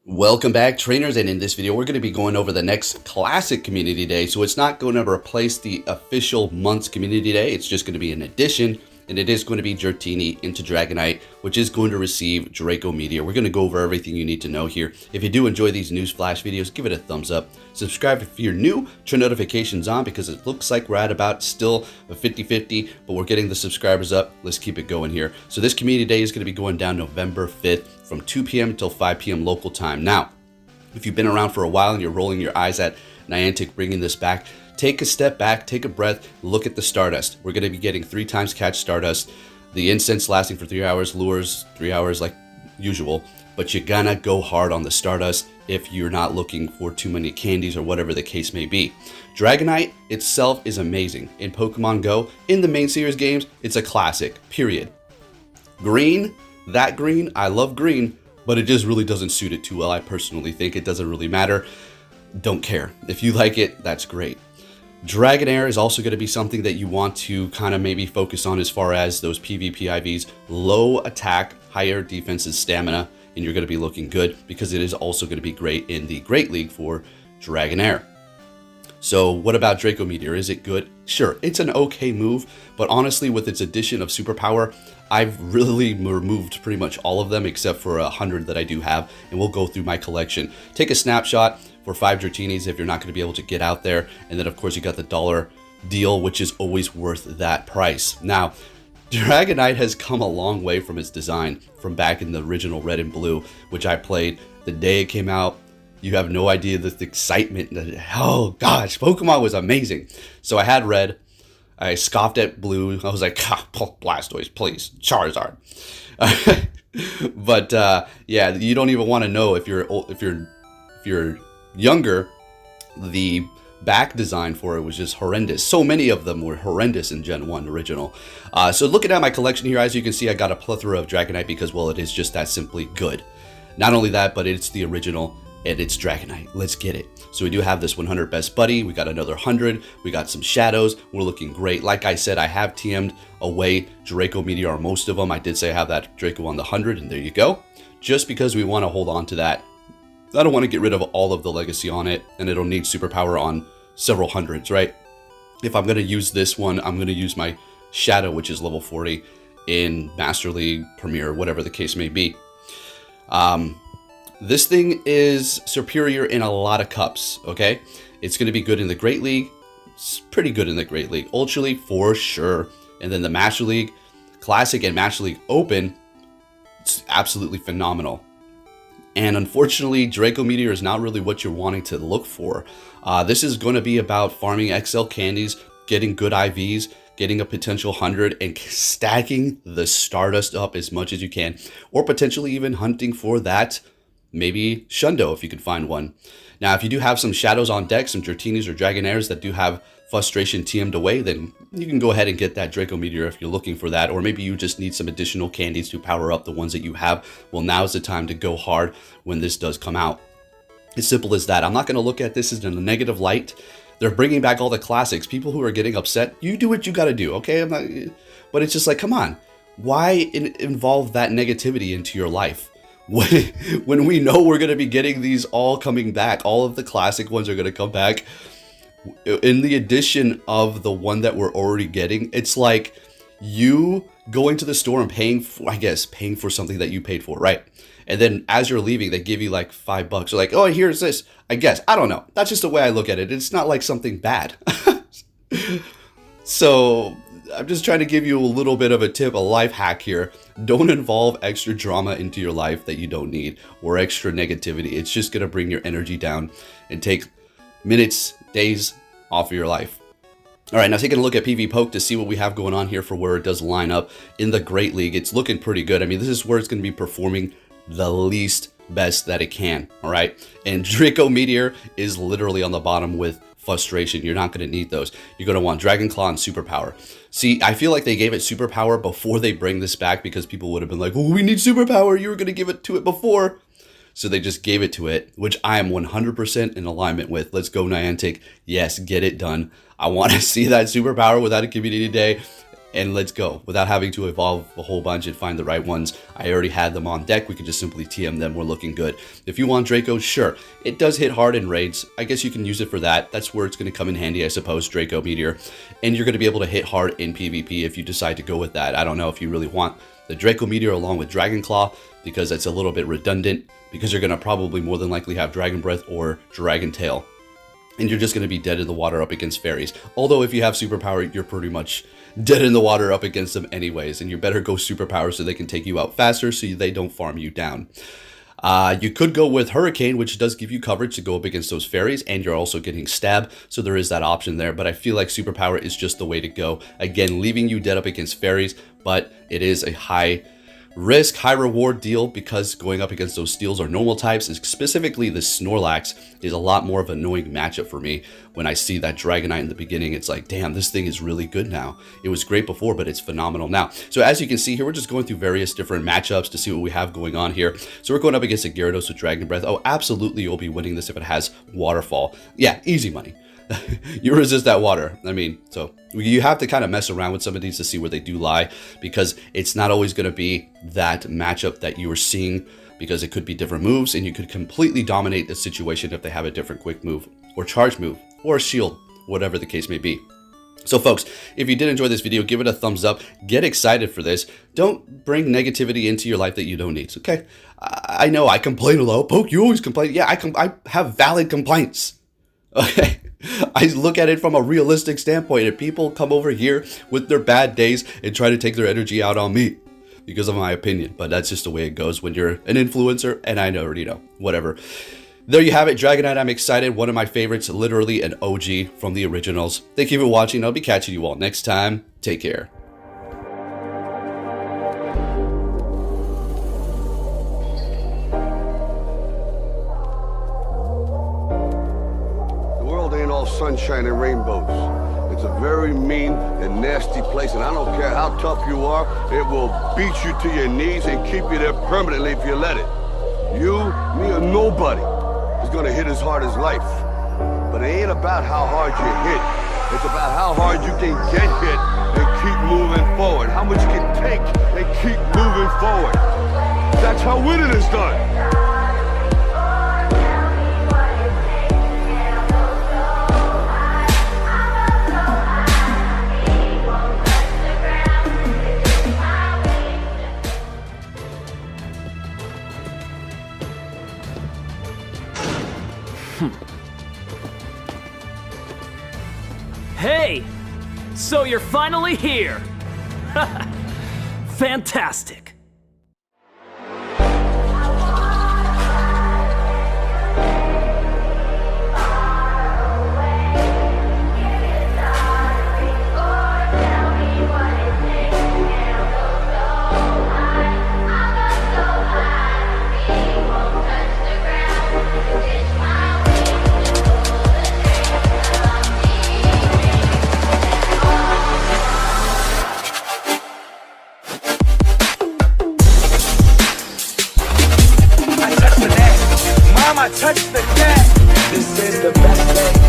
Welcome back, trainers, and in this video we're going to be going over the next Classic Community Day. So it's not going to replace the official month's Community Day, it's just going to be an addition, and it is going to be Dratini into Dragonite, which is going to receive Draco Meteor. We're going to go over everything you need to know here. If you do enjoy these news flash videos, give it a thumbs up. Subscribe if you're new, turn notifications on because it looks like we're at about still a 50-50, but we're getting the subscribers up. Let's keep it going here. So this Community Day is going to be going down November 5th from 2 p.m. until 5 p.m. local time. Now, if you've been around for a while and you're rolling your eyes at Niantic bringing this back, take a step back, take a breath, look at the Stardust. We're going to be getting 3 times catch Stardust, the incense lasting for 3 hours, lures 3 hours like usual, but you're gonna go hard on the Stardust if you're not looking for too many candies or whatever the case may be. Dragonite itself is amazing. In Pokemon Go, in the main series games, it's a classic, period. Green, that green, I love green, but it just really doesn't suit it too well. I personally think it doesn't really matter. Don't care. If you like it, that's great. Dragonair is also going to be something that you want to kind of maybe focus on as far as those PvP IVs. Low attack, higher defense and stamina, and you're going to be looking good because it is also going to be great in the Great League for Dragonair. So what about Draco Meteor? Is it good? Sure, it's an okay move, but honestly with its addition of superpower, I've really removed pretty much all of them except for 100 that I do have, and we'll go through my collection. Take a snapshot for 5 Dratinis if you're not going to be able to get out there, and then of course you got the dollar deal, which is always worth that price. Now, Dragonite has come a long way from its design from back in the original Red and Blue, which I played the day it came out. You have no idea the excitement. Oh gosh, Pokemon was amazing. So I had Red, I scoffed at Blue. I was like, Blastoise, please, Charizard. But yeah, you don't even want to know if you're younger. The back design for it was just horrendous. So many of them were horrendous in Gen 1 original. So looking at my collection here, as you can see, I got a plethora of Dragonite because, well, it is just that simply good. Not only that, but it's the original. And it's Dragonite. Let's get it. So we do have this 100 best buddy. We got another 100. We got some shadows. We're looking great. Like I said, I have TM'd away Draco Meteor on most of them. I did say I have that Draco on the 100, and there you go. Just because we want to hold on to that. I don't want to get rid of all of the legacy on it, and it'll need superpower on several hundreds, right? If I'm going to use this one, I'm going to use my Shadow, which is level 40 in Master League, Premier, whatever the case may be. This thing is superior in a lot of cups, okay? It's going to be good in the Great League. It's pretty good in the Great League. Ultra League, for sure. And then the Master League, Classic and Master League Open, it's absolutely phenomenal. And unfortunately, Draco Meteor is not really what you're wanting to look for. This is going to be about farming XL candies, getting good IVs, getting a potential 100, and stacking the Stardust up as much as you can. Or potentially even hunting for that maybe Shundo if you can find one. Now, if you do have some shadows on deck, some Dratinis or Dragonairs that do have frustration TM'd away, then you can go ahead and get that Draco Meteor if you're looking for that. Or maybe you just need some additional candies to power up the ones that you have. Well, now's the time to go hard when this does come out. As simple as that. I'm not going to look at this in a negative light. They're bringing back all the classics. People who are getting upset, you do what you got to do, okay? But it's just like, come on. Why involve that negativity into your life? When we know we're going to be getting these all coming back, all of the classic ones are going to come back in the addition of the one that we're already getting. It's like you going to the store and paying for something that you paid for, right? And then as you're leaving, they give you like $5. They're like, oh, here's this. I guess. I don't know. That's just the way I look at it. It's not like something bad. So I'm just trying to give you a little bit of a tip, a life hack here. Don't involve extra drama into your life that you don't need, or extra negativity. It's just going to bring your energy down and take minutes, days off of your life. All right, now taking a look at PV Poke to see what we have going on here for where it does line up in the Great League. It's looking pretty good. I mean, this is where it's going to be performing the least best that it can, all right? And Draco Meteor is literally on the bottom with frustration. You're not going to need those. You're going to want Dragon Claw and Superpower. See, I feel like they gave it Superpower before they bring this back because people would have been like, oh, we need Superpower. You were going to give it to it before. So they just gave it to it, which I am 100% in alignment with. Let's go, Niantic. Yes, get it done. I want to see that Superpower without a Community Day. and let's go. Without having to evolve a whole bunch and find the right ones, I already had them on deck. We could just simply TM them. We're looking good. If you want Draco, sure. It does hit hard in raids. I guess you can use it for that. That's where it's going to come in handy, I suppose, Draco Meteor. And you're going to be able to hit hard in PvP if you decide to go with that. I don't know if you really want the Draco Meteor along with Dragon Claw, because it's a little bit redundant, because you're going to probably more than likely have Dragon Breath or Dragon Tail. And you're just going to be dead in the water up against fairies. Although if you have superpower, you're pretty much dead in the water up against them anyways. And you better go superpower so they can take you out faster so they don't farm you down. You could go with Hurricane, which does give you coverage to go up against those fairies, and you're also getting stab, so there is that option there. But I feel like superpower is just the way to go. Again, leaving you dead up against fairies, but it is a high risk, high reward deal, because going up against those steels or normal types, and specifically the Snorlax, is a lot more of an annoying matchup for me. When I see that Dragonite in the beginning, it's like, damn, this thing is really good now. It was great before, but it's phenomenal now. So as you can see here, we're just going through various different matchups to see what we have going on here. So we're going up against a Gyarados with Dragon Breath. Oh, absolutely, you'll be winning this if it has Waterfall. Yeah, easy money. You resist that water. I mean, so you have to kind of mess around with some of these to see where they do lie, because it's not always going to be that matchup that you are seeing, because it could be different moves and you could completely dominate the situation if they have a different quick move or charge move or a shield, whatever the case may be. So folks, if you did enjoy this video, give it a thumbs up. Get excited for this. Don't bring negativity into your life that you don't need, okay? I know I complain a lot. Poke, you always complain. Yeah, I have valid complaints. Okay, I look at it from a realistic standpoint, and people come over here with their bad days and try to take their energy out on me because of my opinion. But that's just the way it goes when you're an influencer, and I already know. Whatever. There you have it, Dragonite. I'm excited. One of my favorites, literally an OG from the originals. Thank you for watching. I'll be catching you all next time. Take care. Sunshine and rainbows. It's a very mean and nasty place, and I don't care how tough you are, it will beat you to your knees and keep you there permanently if you let it. You, me, or nobody is gonna hit as hard as life. But it ain't about how hard you hit. It's about how hard you can get hit and keep moving forward. How much you can take and keep moving forward. That's how winning is done. Hey! So you're finally here! Fantastic! Touch the cat. This is the best day.